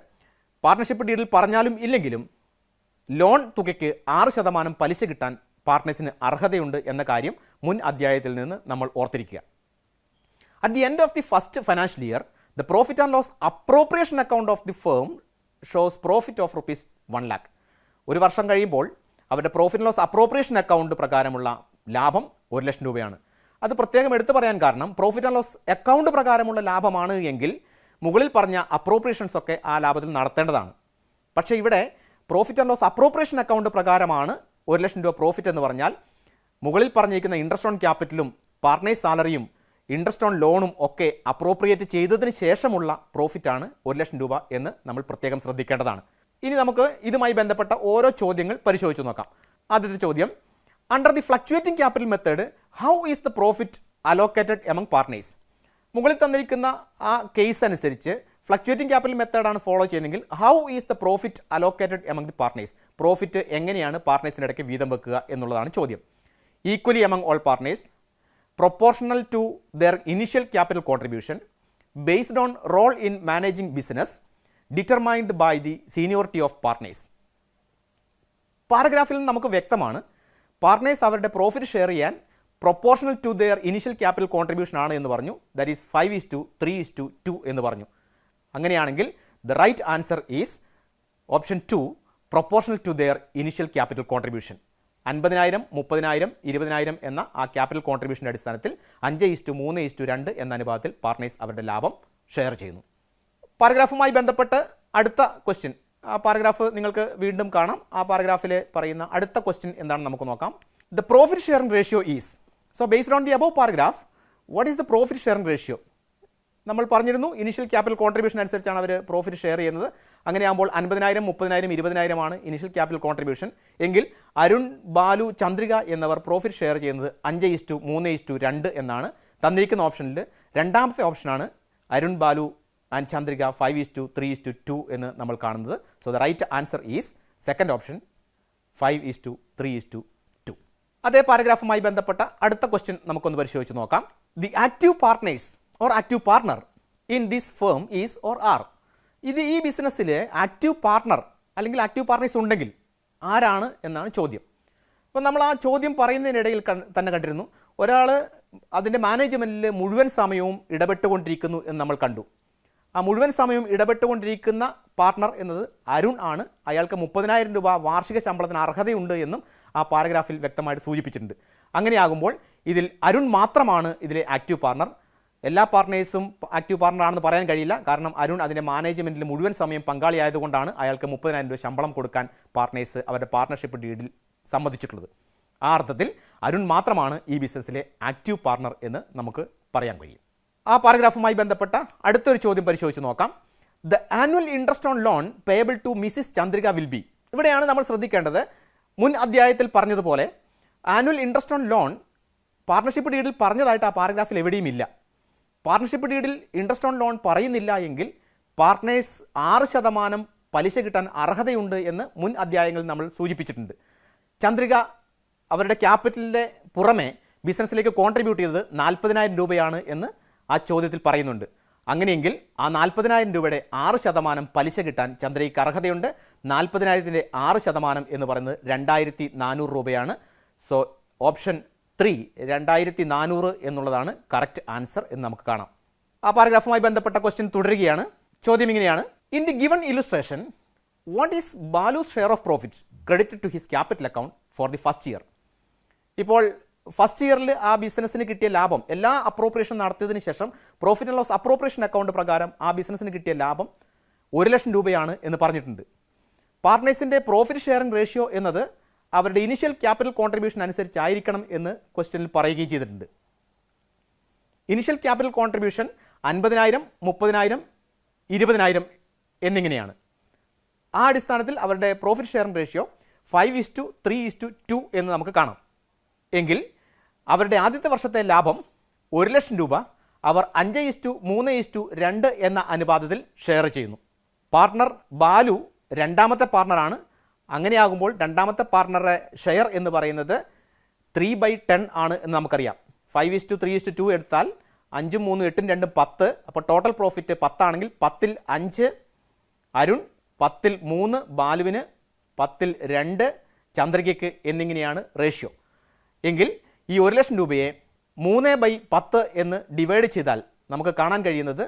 പാർട്ണർഷിപ്പ് ഡീഡിൽ പറഞ്ഞാലും ഇല്ലെങ്കിലും ലോൺ തുകയ്ക്ക് 6% പലിശ കിട്ടാൻ പാർട്ട്നേഴ്സിന് അർഹതയുണ്ട് എന്ന കാര്യം മുൻ അധ്യായത്തിൽ നിന്ന് നമ്മൾ ഓർത്തിരിക്കുക. At the end of the first financial year the profit and loss appropriation account of the firm shows profit of rupees 1 lakh. ഒരു വർഷം കഴിയുമ്പോൾ അവരുടെ profit and loss appropriation account പ്രകാരമുള്ള ലാഭം 1,00,000 രൂപയാണ്. അത് പ്രത്യേകം എടുത്തു പറയാൻ കാരണം പ്രോഫിറ്റ് ആൻഡ് ലോസ് അക്കൗണ്ട് പ്രകാരമുള്ള ലാഭമാണ് എങ്കിൽ മുകളിൽ പറഞ്ഞ അപ്രോപ്രിയേഷൻസ് ഒക്കെ ആ ലാഭത്തിൽ നടത്തേണ്ടതാണ്. പക്ഷേ ഇവിടെ profit and loss appropriation account പ്രകാരമാണ് 1,00,000 രൂപ പ്രോഫിറ്റ് എന്ന് പറഞ്ഞാൽ മുകളിൽ പറഞ്ഞിരിക്കുന്ന ഇൻട്രസ്റ്റ് ഓൺ ക്യാപിറ്റലും പാർട്ട്നേഴ്സ് സാലറിയും ഇൻട്രസ്റ്റ് ഓൺ ലോണും ഒക്കെ അപ്രോപ്രിയേറ്റ് ചെയ്തതിന് ശേഷമുള്ള പ്രോഫിറ്റാണ് 1,00,000 രൂപ എന്ന് നമ്മൾ പ്രത്യേകം ശ്രദ്ധിക്കേണ്ടതാണ്. ഇനി നമുക്ക് ഇതുമായി ബന്ധപ്പെട്ട ഓരോ ചോദ്യങ്ങൾ പരിശോധിച്ച് നോക്കാം. ആദ്യത്തെ ചോദ്യം, under the fluctuating capital method how is the profit allocated among partners. മുകളിൽ തന്നിരിക്കുന്ന ആ കേസ് അനുസരിച്ച് ഫ്ലക്ച്വേറ്റിംഗ് ക്യാപിറ്റൽ മെത്തേഡാണ് ഫോളോ ചെയ്യുന്നതെങ്കിൽ how is the profit allocated among the partners. Profit എങ്ങനെയാണ് പാർട്ട്നേഴ്സിൻ്റെ ഇടയ്ക്ക് വീതം വെക്കുക എന്നുള്ളതാണ് ചോദ്യം. Equally among all partners, proportional to their initial capital contribution, based on role in managing business, determined by the seniority of partners. പാരഗ്രാഫിൽ നിന്ന് നമുക്ക് വ്യക്തമാണ് പാർട്ട്നേഴ്സ് അവരുടെ പ്രോഫിറ്റ് ഷെയർ ചെയ്യാൻ proportional to their initial capital contribution ആണ് എന്ന് പറഞ്ഞു. ദാറ്റ് ഈസ് 5:3:2 എന്ന് പറഞ്ഞു. അങ്ങനെയാണെങ്കിൽ the right answer is option 2, proportional to their initial capital contribution. 50,000, 30,000, 20,000 എന്ന ആ ക്യാപിറ്റൽ കോൺട്രിബ്യൂഷൻ്റെ അടിസ്ഥാനത്തിൽ 5:3:2 എന്ന അനുപാതത്തിൽ പാർട്ട്നേഴ്സ് അവരുടെ ലാഭം ഷെയർ ചെയ്യുന്നു. പാരഗ്രാഫുമായി ബന്ധപ്പെട്ട് അടുത്ത ക്വസ്റ്റ്യൻ, ആ പാരഗ്രാഫ് നിങ്ങൾക്ക് വീണ്ടും കാണാം. ആ പാരഗ്രാഫിൽ പറയുന്ന അടുത്ത ക്വസ്റ്റ്യൻ എന്താണെന്ന് നമുക്ക് നോക്കാം. The profit sharing ratio is. So based on the above paragraph what is the profit sharing ratio? നമ്മൾ പറഞ്ഞിരുന്നു ഇനീഷ്യൽ ക്യാപിറ്റൽ കോൺട്രിബ്യൂഷൻ അനുസരിച്ചാണ് അവർ പ്രോഫിറ്റ് ഷെയർ ചെയ്യുന്നത്. അങ്ങനെയാകുമ്പോൾ 50,000, 30,000, 20,000 ആണ് ഇനീഷ്യൽ ക്യാപിറ്റൽ കോൺട്രിബ്യൂഷൻ എങ്കിൽ അരുൺ, ബാലു, ചന്ദ്രിക എന്നിവർ പ്രോഫിറ്റ് ഷെയർ ചെയ്യുന്നത് 5:3:2 എന്നാണ് തന്നിരിക്കുന്ന ഓപ്ഷനിൽ. രണ്ടാമത്തെ ഓപ്ഷനാണ് അരുൺ, ബാലു ആൻഡ് ചന്ദ്രിക 5:3:2 എന്ന് നമ്മൾ കാണുന്നത്. So the right answer is second option 5:3:2. അതേ പാരഗ്രാഫുമായി ബന്ധപ്പെട്ട അടുത്ത ക്വസ്റ്റ്യൻ നമുക്കൊന്ന് പരിശോധിച്ച് നോക്കാം. The active partners or active partner in this firm is or are. ഈ ബിസിനസ്സിൽ ആക്റ്റീവ് പാർട്ട്ണർ അല്ലെങ്കിൽ ആക്റ്റീവ് പാർട്ട്നേഴ്സ് ഉണ്ടെങ്കിൽ ആരാണ് എന്നാണ് ചോദ്യം. അപ്പോൾ നമ്മൾ ആ ചോദ്യം പറയുന്നതിനിടയിൽ തന്നെ കണ്ടിരുന്നു, ഒരാൾ അതിൻ്റെ മാനേജ്മെൻറ്റിൽ മുഴുവൻ സമയവും ഇടപെട്ടുകൊണ്ടിരിക്കുന്നു എന്ന് നമ്മൾ കണ്ടു. ആ മുഴുവൻ സമയവും ഇടപെട്ടുകൊണ്ടിരിക്കുന്ന പാർട്ട്ണർ എന്നത് അരുൺ ആണ്. അയാൾക്ക് 30,000 രൂപ വാർഷിക ശമ്പളത്തിന് അർഹതയുണ്ട് എന്നും ആ പാരഗ്രാഫിൽ വ്യക്തമായിട്ട് സൂചിപ്പിച്ചിട്ടുണ്ട്. അങ്ങനെയാകുമ്പോൾ ഇതിൽ അരുൺ മാത്രമാണ് ഇതിലെ ആക്റ്റീവ് പാർട്ട്ണർ. എല്ലാ പാർട്ട്നേഴ്സും ആക്റ്റീവ് പാർട്ട്ണർ ആണെന്ന് പറയാൻ കഴിയില്ല. കാരണം അരുൺ അതിൻ്റെ മാനേജ്മെൻറ്റിൽ മുഴുവൻ സമയം പങ്കാളിയായതുകൊണ്ടാണ് അയാൾക്ക് 30,000 രൂപ ശമ്പളം കൊടുക്കാൻ പാർട്ട്നേഴ്സ് അവരുടെ പാർട്ട്ണർഷിപ്പ് ഡീഡിൽ സമ്മതിച്ചിട്ടുള്ളത്. ആ അർത്ഥത്തിൽ അരുൺ മാത്രമാണ് ഈ ബിസിനസ്സിലെ ആക്റ്റീവ് പാർട്ട്ണർ എന്ന് നമുക്ക് പറയാൻ കഴിയും. ആ പാരഗ്രാഫുമായി ബന്ധപ്പെട്ട അടുത്തൊരു ചോദ്യം പരിശോധിച്ച് നോക്കാം. The annual interest on loan payable to Mrs Chandrika will be. ഇവിടെയാണ് നമ്മൾ ശ്രദ്ധിക്കേണ്ടത്. മുൻ അധ്യായത്തിൽ പറഞ്ഞതുപോലെ annual interest on loan partnership ഡീഡിൽ പറഞ്ഞതായിട്ട് ആ പാരഗ്രാഫിൽ എവിടെയും ഇല്ല. പാർട്ട്ണർഷിപ്പ് ഡീഡിൽ ഇൻട്രസ്റ്റ് ഓൺ ലോൺ പറയുന്നില്ല എങ്കിൽ പാർട്ട്നേഴ്സ് 6% പലിശ കിട്ടാൻ അർഹതയുണ്ട് എന്ന് മുൻ അധ്യായങ്ങളിൽ നമ്മൾ സൂചിപ്പിച്ചിട്ടുണ്ട്. ചന്ദ്രിക അവരുടെ ക്യാപിറ്റലിൻ്റെ പുറമെ ബിസിനസ്സിലേക്ക് കോൺട്രിബ്യൂട്ട് ചെയ്തത് 40,000 രൂപയാണ് എന്ന് ആ ചോദ്യത്തിൽ പറയുന്നുണ്ട്. അങ്ങനെയെങ്കിൽ ആ 40,000 രൂപയുടെ 6% പലിശ കിട്ടാൻ ചന്ദ്രികയ്ക്ക് അർഹതയുണ്ട്. 40,000-ൻ്റെ 6% എന്ന് പറയുന്നത് 2,400 രൂപയാണ്. സോ ഓപ്ഷൻ 3 2,400 എന്നുള്ളതാണ് കറക്റ്റ് ആൻസർ എന്ന് നമുക്ക് കാണാം. ആ പാരഗ്രാഫുമായി ബന്ധപ്പെട്ട ക്വസ്റ്റ്യൻ തുടരുകയാണ്. ചോദ്യം ഇങ്ങനെയാണ്: in the given illustration what is Balu's share of profit credit to his capital account for the first year. ഇപ്പോൾ ഫസ്റ്റ് ഇയറിൽ ആ ബിസിനസ്സിന് കിട്ടിയ ലാഭം എല്ലാ അപ്രോപ്രിയേഷൻ നടത്തിയതിന് ശേഷം profit and loss appropriation account പ്രകാരം ആ ബിസിനസ്സിന് കിട്ടിയ ലാഭം 1,00,000 രൂപയാണ് എന്ന് പറഞ്ഞിട്ടുണ്ട്. പാർട്ട്നേഴ്സിൻ്റെ പ്രോഫിറ്റ് ഷെയറിംഗ് റേഷ്യോ എന്നത് അവരുടെ ഇനിഷ്യൽ ക്യാപിറ്റൽ കോൺട്രിബ്യൂഷൻ അനുസരിച്ചായിരിക്കണം എന്ന് ക്വസ്റ്റ്യനിൽ പറയുകയും ചെയ്തിട്ടുണ്ട്. ഇനിഷ്യൽ ക്യാപിറ്റൽ കോൺട്രിബ്യൂഷൻ 50,000, 30,000, 20,000 എന്നിങ്ങനെയാണ്. ആ അടിസ്ഥാനത്തിൽ അവരുടെ പ്രോഫിറ്റ് ഷെയറിംഗ് റേഷ്യോ 5:3:2 എന്ന് നമുക്ക് കാണാം. എങ്കിൽ അവരുടെ ആദ്യത്തെ വർഷത്തെ ലാഭം 1,00,000 രൂപ അവർ 5:3:2 എന്ന അനുപാതത്തിൽ ഷെയർ ചെയ്യുന്നു. പാർട്ട്ണർ ബാലു രണ്ടാമത്തെ പാർട്ട്ണറാണ്. അങ്ങനെയാകുമ്പോൾ രണ്ടാമത്തെ പാർട്ട്ണറുടെ ഷെയർ എന്ന് പറയുന്നത് 3/10 ആണ് എന്ന് നമുക്കറിയാം. 5:3:2 എടുത്താൽ 5, 3, 8, 2, 10. അപ്പോൾ ടോട്ടൽ പ്രോഫിറ്റ് 10 ആണെങ്കിൽ 10ൽ 5 അരുൺ, 10ൽ 3 ബാലുവിന്, 10ൽ 2 ചന്ദ്രികയ്ക്ക് എന്നിങ്ങനെയാണ് റേഷ്യോ. എങ്കിൽ ഈ 1,00,000 രൂപയെ 3/10 എന്ന് ഡിവൈഡ് ചെയ്താൽ നമുക്ക് കാണാൻ കഴിയുന്നത്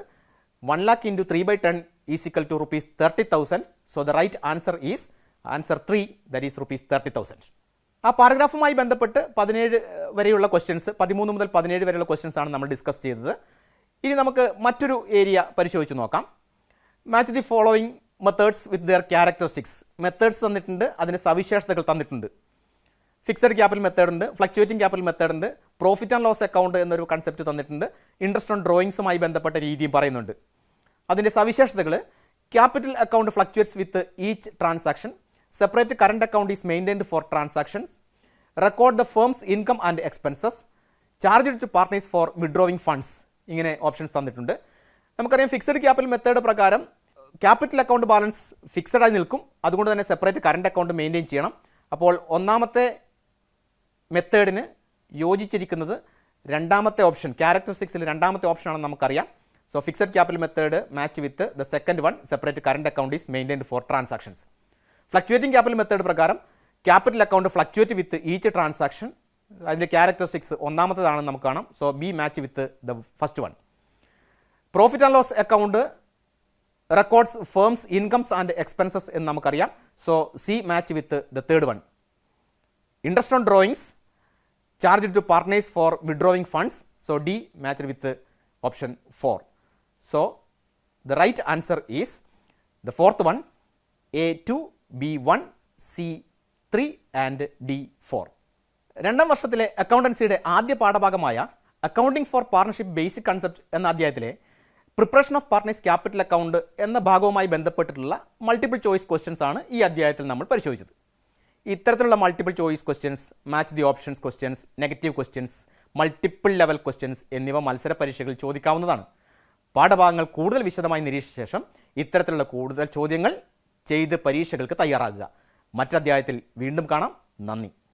1,00,000 into 3/10 is equal to ₹30,000. So the right answer is answer 3, that is ₹30,000. ആ പാരഗ്രാഫുമായി ബന്ധപ്പെട്ട് 17 വരെയുള്ള ക്വസ്റ്റ്യൻസ്, 13 മുതൽ 17 വരെയുള്ള ക്വസ്റ്റ്യൻസ് ആണ് നമ്മൾ ഡിസ്കസ് ചെയ്തത്. ഇനി നമുക്ക് മറ്റൊരു ഏരിയ പരിശോധിച്ച് നോക്കാം. Match the following methods with their characteristics. Methods തന്നിട്ടുണ്ട്, അതിന് സവിശേഷതകൾ തന്നിട്ടുണ്ട്. ഫിക്സഡ് ക്യാപിറ്റൽ മെത്തേഡ് ഉണ്ട്, ഫ്ലക്ച്വേറ്റിംഗ് ക്യാപിറ്റൽ മെത്തേഡ് ഉണ്ട്, പ്രോഫിറ്റ് ആൻഡ് ലോസ് അക്കൗണ്ട് എന്നൊരു കൺസെപ്റ്റ് തന്നിട്ടുണ്ട്, ഇൻട്രസ്റ്റ് ഓൺ ഡ്രോയിങ്സുമായി ബന്ധപ്പെട്ട രീതിയും പറയുന്നുണ്ട്. അതിൻ്റെ സവിശേഷതകൾ: capital account fluctuates with each transaction, separate current account is maintained for transactions, record the firm's income and expenses, charge to partners for withdrawing funds. ഇങ്ങനെ ഓപ്ഷൻസ് തന്നിട്ടുണ്ട്. നമുക്കറിയാം ഫിക്സഡ് ക്യാപിറ്റൽ മെത്തേഡ് പ്രകാരം ക്യാപിറ്റൽ അക്കൗണ്ട് ബാലൻസ് ഫിക്സഡ് ആയി നിൽക്കും. അതുകൊണ്ട് തന്നെ സെപ്പറേറ്റ് കറണ്ട് അക്കൗണ്ട് മെയിൻറ്റെയിൻ ചെയ്യണം. അപ്പോൾ ഒന്നാമത്തെ മെത്തേഡിന് യോജിച്ചിരിക്കുന്നത് രണ്ടാമത്തെ ഓപ്ഷൻ, ക്യാരക്ടറിസ്റ്റിക്സിൽ രണ്ടാമത്തെ ഓപ്ഷനാണെന്ന് നമുക്കറിയാം. So fixed capital method match with the second one, separate current account is maintained for transactions. Fluctuating capital method പ്രകാരം capital account fluctuate with each transaction. അതിൻ്റെ ക്യാരക്ടറിസ്റ്റിക്സ് ഒന്നാമത്തേതാണെന്ന് നമുക്ക് കാണാം. So B match with the first one. Profit and loss account records firms incomes and expenses എന്ന് നമുക്കറിയാം. So C match with the third one. Interest on drawings charge to partners for withdrawing funds. So D match with option 4. So the right answer is the fourth one, A2, B1, C3 and D4. രണ്ടാം വർഷത്തിലെ അക്കൗണ്ടൻസിയുടെ ആദ്യ പാഠഭാഗമായ accounting for partnership basic concept എന്ന അധ്യായത്തിലെ preparation of partners capital account എന്ന ഭാഗവുമായി ബന്ധപ്പെട്ടിട്ടുള്ള മൾട്ടിപ്പിൾ ചോയ്സ് ക്വസ്റ്റ്യൻസ് ആണ് ഈ അധ്യായത്തിൽ നമ്മൾ പരിശോധിച്ചത്. ഇത്തരത്തിലുള്ള multiple choice questions, match the options questions, negative questions, multiple level questions എന്നിവ മത്സര പരീക്ഷകളിൽ ചോദിക്കാവുന്നതാണ്. പാഠഭാഗങ്ങൾ കൂടുതൽ വിശദമായി നിരീക്ഷിച്ച ശേഷം ഇത്തരത്തിലുള്ള കൂടുതൽ ചോദ്യങ്ങൾ ചെയ്ത് പരീക്ഷകൾക്ക് തയ്യാറാകുക. മറ്റൊരു അധ്യായത്തിൽ വീണ്ടും കാണാം. നന്ദി.